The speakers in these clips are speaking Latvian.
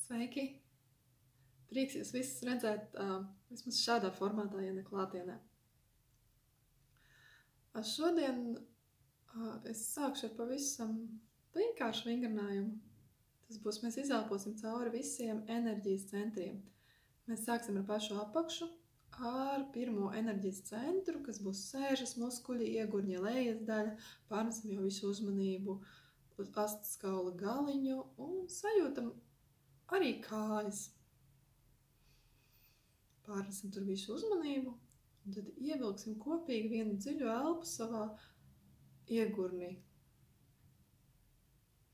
Sveiki! Prieks jūs visus redzēt vismaz šādā formātā, ja ne klātienē. Šodien es sākšu ar pavisam vienkāršu vingrinājumu. Tas būs, mēs izelposim cauri visiem enerģijas centriem. Mēs sāksim ar pašu apakšu, ar pirmo enerģijas centru, kas būs sēžas muskuļi, iegurņa lejas daļa. Pārnesam jau visu uzmanību uz astskaula galiņu un sajūtam arī kājas. Pārnesam tur visu uzmanību un tad ievilksim kopīgi vienu dziļu elpu savā iegurnī.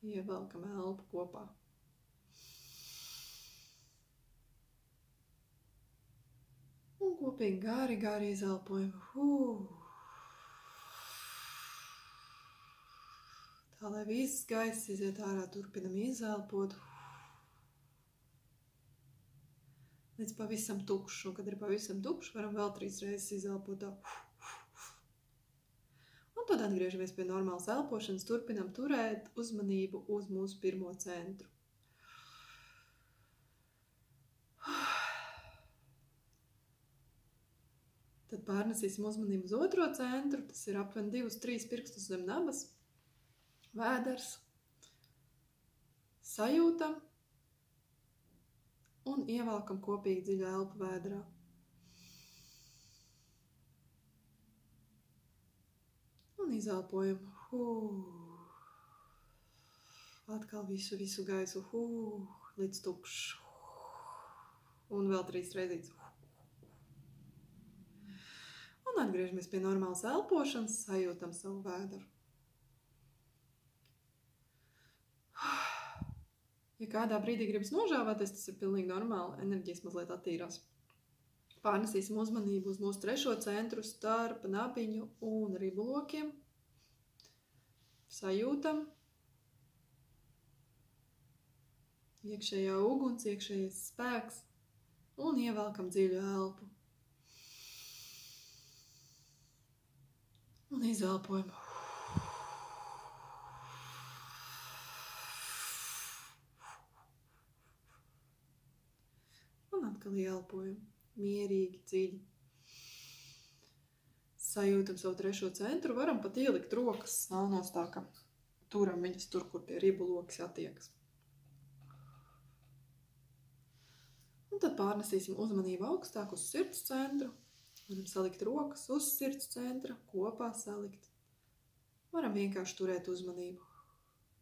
Ievelkam elpu kopā. Un kopīgi gari izelpojam. Tā, lai viss gaiss iziet ārā, turpinam izelpot. Līdz pavisam tukšu. Un, kad ir pavisam tukšu, varam vēl 3 reizes izelpot tā. Un tad atgriežamies pie normālas elpošanas, turpinam turēt uzmanību uz mūsu pirmo centru. Tad pārnesīsim uzmanību uz otro centru, tas ir aptuveni 2-3 pirkstus zem nabas, vēders, sajūtam un ievelkam kopīgi dziļu elpu vēderā. Un izelpojam. Atkal visu gaisu līdz tukšu. Un vēl 3 reizītes. Un atgriežamies pie normālas elpošanas, sajūtam savu vēderu. Ja kādā brīdī gribas nožāvēties, tas ir pilnīgi normāli, enerģijas mazliet attīrās. Pārnesīsim uzmanību uz mūsu trešo centru starp nabiņu un ribulokiem. Sajūtam. Iekšējā uguns, iekšējais spēks. Un ievelkam dziļu elpu. Un izelpojam. Un atkal ielpojam. Mierīgi, dziļi. Sajūtam savu trešo centru. Varam pat ielikt rokas sānos tā, ka turam viņas tur, kur tie ribuloki satiekas. Un tad pārnesīsim uzmanību augstāk uz sirds centru. Varam salikt rokas uz sirds centra, kopā salikt. Varam vienkārši turēt uzmanību.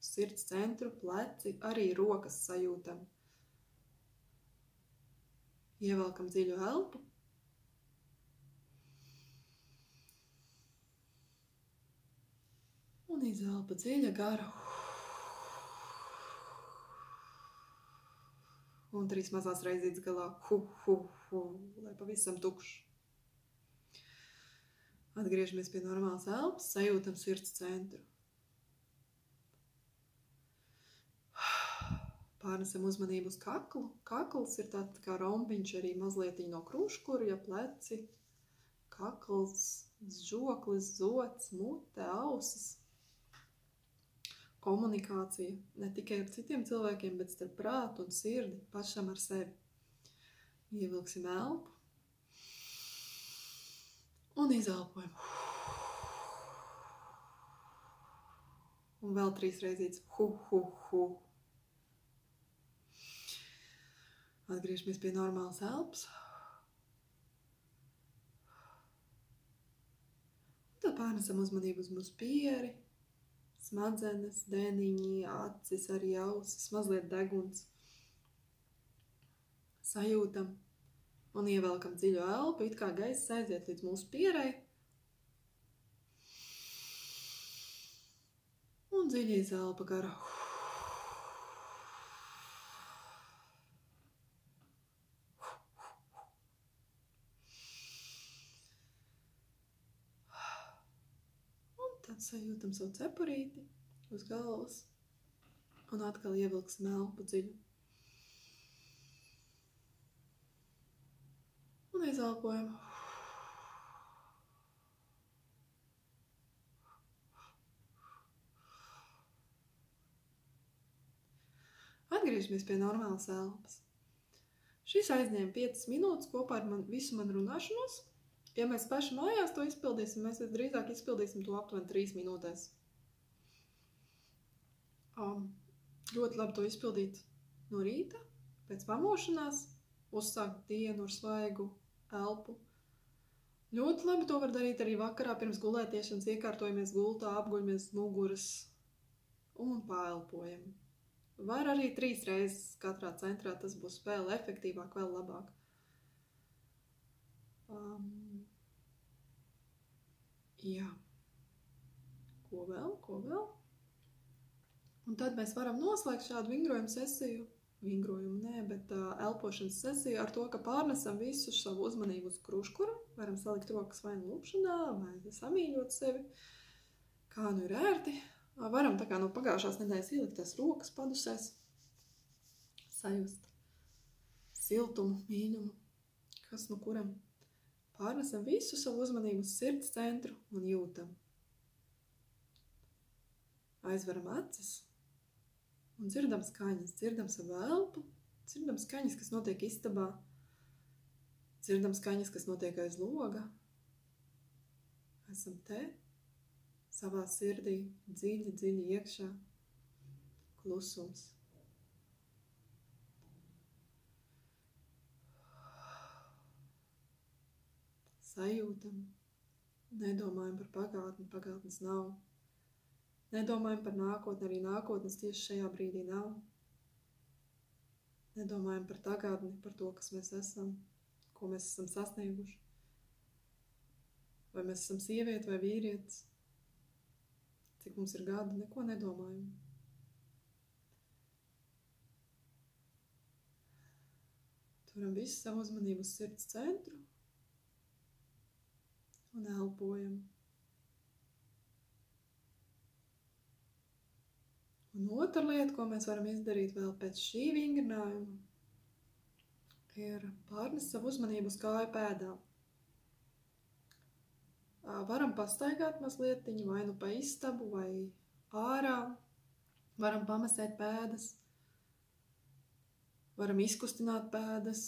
Sirds centru, pleci, arī rokas sajūtam. Ievelkam dziļu elpu. Un izelpa dziļa, gara. Un 3 mazās reizītes galā. Lai pavisam tukšs. Atgriežamies pie normālas elpas, sajūtam sirds centru. Pārnesam uzmanību uz kaklu. Kakls ir tāds kā rombiņš arī mazliet no krūškurja, pleci, kakls, žoklis, zods, mute, ausis. Komunikācija ne tikai ar citiem cilvēkiem, bet starp prātu un sirdi pašam ar sevi. Ievilksim elpu un izelpojam. Un vēl 3 reizītes. Atgriežamies pie normālas elpas. Tad pārnesam uzmanību uz mūsu pieri, smadzenes, deniņi, acis, arī ausis, mazliet deguns. Sajūtam un ievelkam dziļu elpu, it kā gaiss aiziet līdz mūsu pierei. Un dziļi izelpa gara. Tad sajūtam savu cepurīti uz galvas un atkal ievilksim elpu dziļu. Un izelpojam. Atgriežamies pie normālas elpas. Šis aizņēma 5 minūtes kopā ar visu manu runāšanos. Ja mēs paši mājās to izpildīsim, mēs visdrīzāk izpildīsim to aptuveni 3 minūtēs. Ļoti labi to izpildīt no rīta, pēc pamošanās, uzsākt dienu ar svaigu elpu. Ļoti labi to var darīt arī vakarā pirms gulētiešanas, iekārtojamies gultā, apguļamies muguras un paelpojam. Var arī 3 reizes katrā centrā, tas būs vēl efektīvāk, vēl labāk. Jā. Ko vēl? Un tad mēs varam noslēgt šādu vingrojumu sesiju. Vingrojumu nē, bet elpošanas sesiju ar to, ka pārnesam visu savu uzmanību uz kruškuru. Varam salikt rokas vai lūkšanā, vai samīļot sevi. Kā nu ir ērti. Varam tā kā no pagājušās nedēļas ielikt tās rokas padusēs, sajust siltumu, mīļumu, kas no kuram. Pārnesam visu savu uzmanību uz sirds centru un jūtam. Aizveram acis un dzirdam skaņas, dzirdam savu elpu, dzirdam skaņas, kas notiek istabā, dzirdam skaņas, kas notiek aiz loga. Esam te. Savā sirdī, dziļi iekšā, klusums. Sajūtam, nedomājam par pagātni, pagātnes nav. Nedomājam par nākotni, arī nākotnes tieši šajā brīdī nav. Nedomājam par tagadni, par to, kas mēs esam, ko mēs esam sasnieguši. Vai mēs esam sieviete vai vīrietis. Cik mums ir gadu, neko nedomājam. Turam visu savu uzmanību uz sirds centru un elpojam. Un otra lieta, ko mēs varam izdarīt vēl pēc šī vingrinājuma, ir pārnest savu uzmanību uz kāju pēdām. Varam pastaigāt mazliet, vai nu pa istabu, vai ārā. Varam pamasēt pēdas. Varam izkustināt pēdas,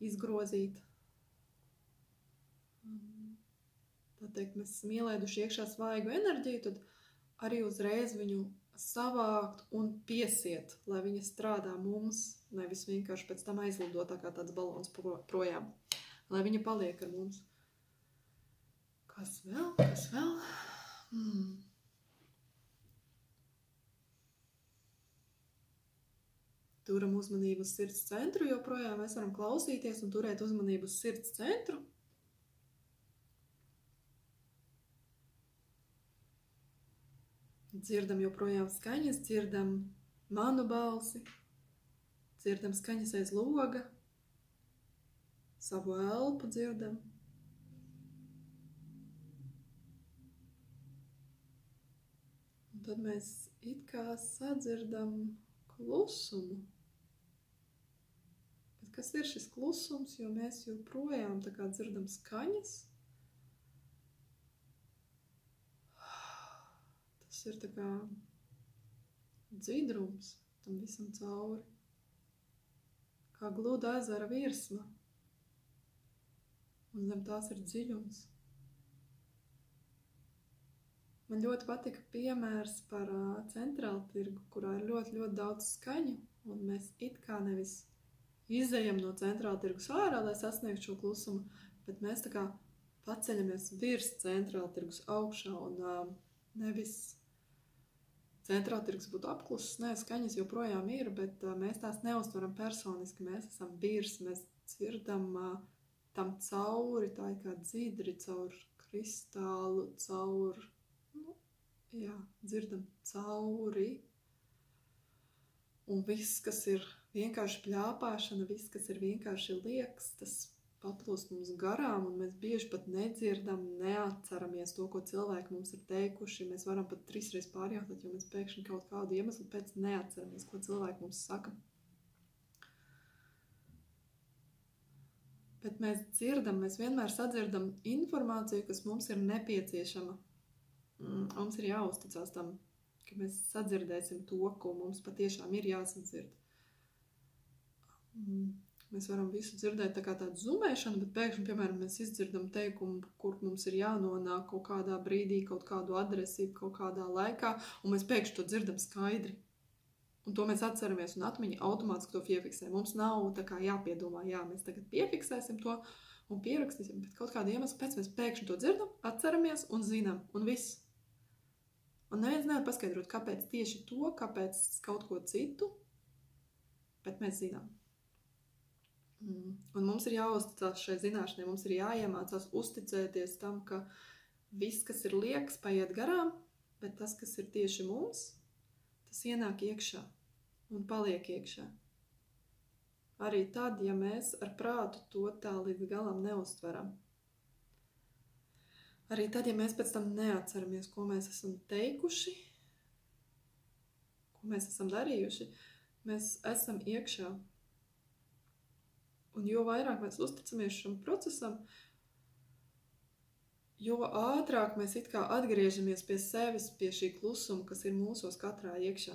izgrozīt. Tā teikt, mēs esam ielaiduši iekšā svaigu enerģiju, tad arī uzreiz viņu savākt un piesiet, lai viņa strādā mums, nevis vienkārši pēc tam aizlidot tā kā tāds balons projām, lai viņa paliek ar mums. Kas vēl? Turam uzmanību uz sirds centru, joprojām mēs varam klausīties un turēt uzmanību uz sirds centru. Dzirdam joprojām skaņas, dzirdam manu balsi, dzirdam skaņas aiz loga, savu elpu dzirdam. Un tad mēs it kā sadzirdam klusumu. Bet kas ir šis klusums, jo mēs joprojām tā kā dzirdam skaņas? Tas ir tā kā dzidrums tam visam cauri. Kā gluda ezera virsma. Un zem tās ir dziļums. Man ļoti patika piemērs par centrālu tirgu, kurā ir ļoti daudz skaņu, un mēs it kā nevis izejam no centrāla tirgus ārā, lai sasniegtu šo klusumu, bet mēs tā kā paceļamies virs centrāla tirgus augšā, un nevis centrāla tirgus būtu apklusis, nē, skaņas joprojām ir, bet mēs tās neuztveram personiski, mēs esam virs, mēs dzirdam tam cauri, tā ir kā dzidri, caur kristālu, caur... dzirdam cauri, un viss, kas ir vienkārši pļāpāšana, viss, kas ir vienkārši liekas, tas paplūst mums garām, un mēs bieži pat nedzirdam, neatceramies to, ko cilvēki mums ir teikuši. Mēs varam pat 3 reizes pārjautāt, jo mēs pēkšņi kaut kādu iemeslu pēc neatceramies, ko cilvēki mums saka. Bet mēs dzirdam, mēs vienmēr sadzirdam informāciju, kas mums ir nepieciešama. Mums ir jāuzticās tam, ka mēs sadzirdēsim to, ko mums patiešām ir jāsadzird. Mēs varam visu dzirdēt tā kā tādu zumēšanu, bet pēkšņi, piemēram, mēs izdzirdam teikumu, kur mums ir jānonāk kaut kādā brīdī, kaut kādu adresi, kaut kādā laikā, un mēs pēkšņi to dzirdam skaidri. Un to mēs atceramies, un atmiņa automātiski to piefiksē. Mums nav tā kā jāpiedomā, jā, mēs tagad piefiksēsim to un pierakstīsim, bet kaut kādu iemeslu pēc mēs pēkšņi to dzirdam, atceramies un zinām, un viss. Un neviens nevar paskaidrot, kāpēc tieši to, kāpēc kaut ko citu, bet mēs zinām. Un mums ir jāuzticās šai zināšanai, mums ir jāiemācās uzticēties tam, ka viss, kas ir liekas, paiet garām, bet tas, kas ir tieši mums, tas ienāk iekšā un paliek iekšā. Arī tad, ja mēs ar prātu to tā līdz galam neuztveram. Arī tad, ja mēs pēc tam neatceramies, ko mēs esam teikuši, ko mēs esam darījuši, mēs esam iekšā. Un jo vairāk mēs uzticamies šim procesam, jo ātrāk mēs it kā atgriežamies pie sevis, pie šī klusuma, kas ir mūsos katrā iekšā.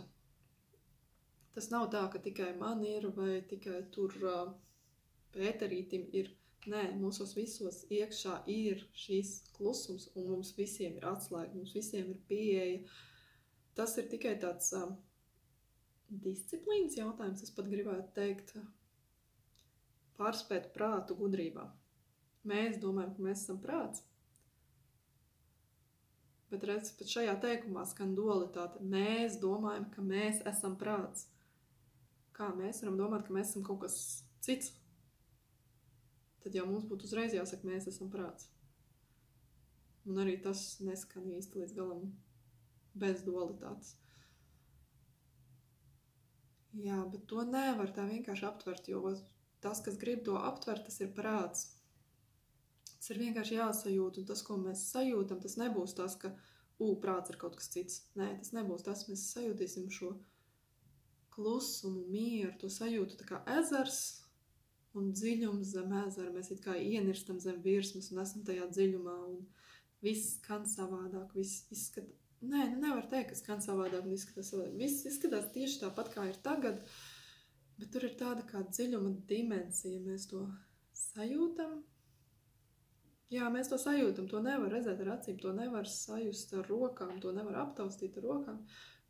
Tas nav tā, ka tikai man ir vai tikai tur Pēterītim ir. Nē, mūsos visos iekšā ir šīs klusums, un mums visiem ir atslēga, mums visiem ir pieeja. Tas ir tikai tāds disciplīnas jautājums, es pat gribētu teikt, pārspēt prātu gudrībā. Mēs domājam, ka mēs esam prāts. Bet redz, pat šajā teikumā skan dualitāte. Mēs domājam, ka mēs esam prāts. Kā mēs varam domāt, ka mēs esam kaut kas cits? Tad jau mums būtu uzreiz jāsaka, mēs esam prāts. Un arī tas neskan īsti līdz galam bez dualitātes. Jā, bet to nevar tā vienkārši aptvert, jo tas, kas grib to aptvert, tas ir prāts. Tas ir vienkārši jāsajūt, un tas, ko mēs sajūtam, tas nebūs tas, ka prāts ir kaut kas cits. Nē, tas nebūs tas, mēs sajūtīsim šo klusumu, mieru, to sajūtu tā kā ezers un dziļums zem ezera. Mēs it kā ienirstam zem virsmas un esam tajā dziļumā, un viss skan savādāk, viss izskatās. Nē, nevar teikt, ka skan savādāk un izskatās savādāk. Viss izskatās tieši tāpat, kā ir tagad, bet tur ir tāda kā dziļuma dimensija, mēs to sajūtam. Jā, mēs to sajūtam, to nevar redzēt ar acīm, to nevar sajust ar rokām, to nevar aptaustīt ar rokām,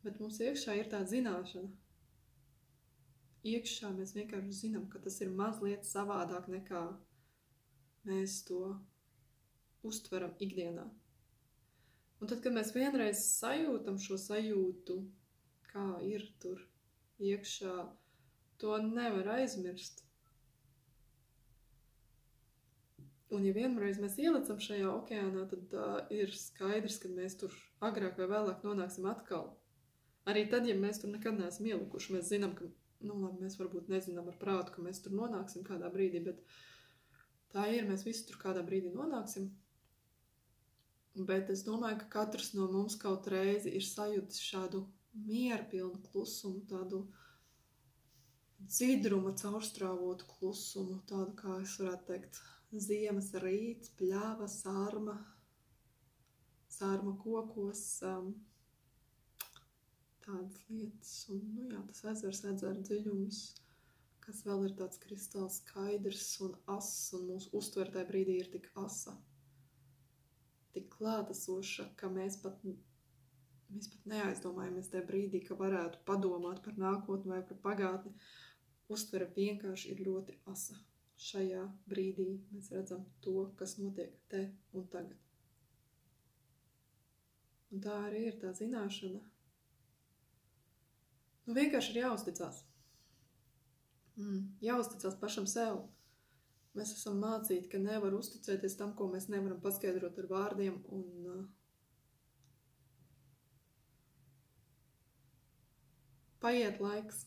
bet mums iekšā ir tā zināšana. Iekšā mēs vienkārši zinām, ka tas ir mazliet savādāk nekā mēs to uztveram ikdienā. Un tad, kad mēs vienreiz sajūtam šo sajūtu, kā ir tur iekšā, to nevar aizmirst. Un ja vienreiz mēs ielicam šajā okeānā, tad ir skaidrs, ka mēs tur agrāk vai vēlāk nonāksim atkal. Arī tad, ja mēs tur nekad neesam ielikuši, mēs zinām, ka, labi, mēs varbūt nezinām ar prātu, ka mēs tur nonāksim kādā brīdī, bet tā ir, mēs visi tur kādā brīdī nonāksim. Bet es domāju, ka katrs no mums kaut reizi ir sajūtis šādu mierpilnu klusumu, tādu dzidruma caurstrāvotu klusumu, tādu, kā es varētu teikt, ziemas rīts, pļava, sārma kokos, tādas lietas. Un, tas ezera dziļums, kas vēl ir tāds kristāls skaidrs un ass, un mūsu uztvertai brīdī ir tik asa, tik klātesoša, ka mēs pat neaizdomājamies tajā brīdī, ka varētu padomāt par nākotni vai par pagātni. Uztvere vienkārši ir ļoti asa. Šajā brīdī mēs redzam to, kas notiek te un tagad. Un tā arī ir tā zināšana. Vienkārši ir jāuzticās. Jāuzticās pašam sev. Mēs esam mācīti, ka nevar uzticēties tam, ko mēs nevaram paskaidrot ar vārdiem, un paiet laiks,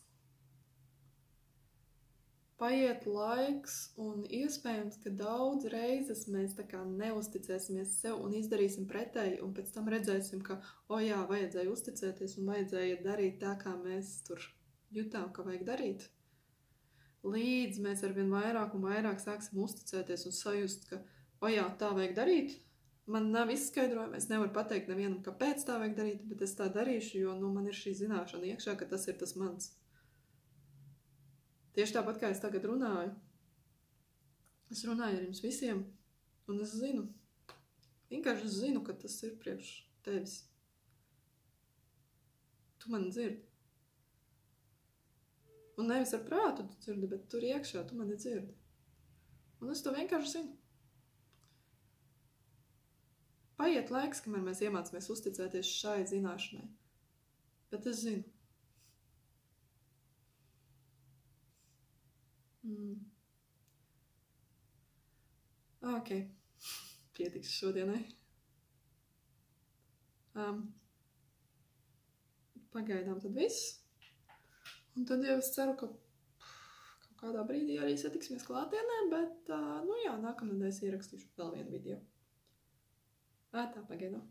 un iespējams, ka daudz reizes mēs tā kā neusticēsimies sev un izdarīsim pretēji, un pēc tam redzēsim, ka, vajadzēja uzticēties un vajadzēja darīt tā, kā mēs tur jutām, ka vajag darīt. Līdz mēs arvien vairāk un vairāk sāksim uzticēties un sajust, ka, tā vajag darīt. Man nav izskaidrojumi, es nevaru pateikt nevienam, kāpēc tā vajag darīt, bet es tā darīšu, jo man ir šī zināšana iekšā, ka tas ir tas mans. Tieši tāpat, kā es tagad runāju. Es runāju ar jums visiem, un es zinu, vienkārši zinu, ka tas ir priekš tevis. Tu mani dzirdi. Un nevis ar prātu tu dzirdi, bet tur iekšā tu mani dzirdi. Un es to vienkārši zinu. Paiet laiks, kamēr mēs iemācāmies uzticēties šai zināšanai. Bet es zinu. Ok. Pietiks šodienai. Pagaidām tad viss. Un tad jau es ceru, ka kaut kādā brīdī arī satiksimies klātienē, bet, nākamnedēļ es ierakstīšu vēl vienu video. Tā pagaidām.